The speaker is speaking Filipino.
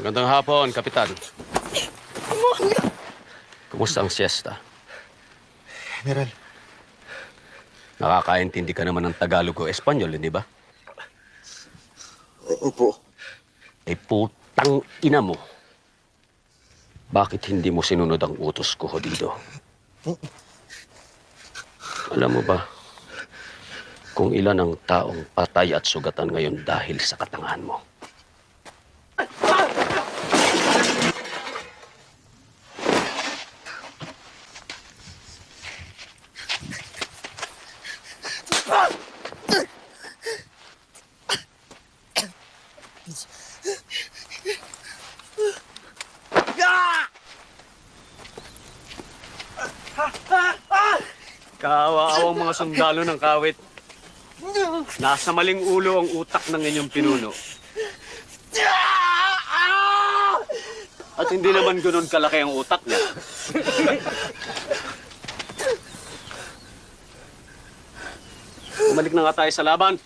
Magandang hapon, Kapitan. Kumusta ang siesta? General. Nakakaintindi ka naman ng Tagalog o Espanyol, hindi ba? Opo. Eh, putang ina mo. Bakit hindi mo sinunod ang utos ko dito? Alam mo ba kung ilan ang taong patay at sugatan ngayon dahil sa katangahan mo? Kawaawang mga sundalo ng kawit. Nasa maling ulo ang utak ng inyong pinuno. At hindi naman ganun kalaki ang utak niya. Bumalik na nga tayo sa laban.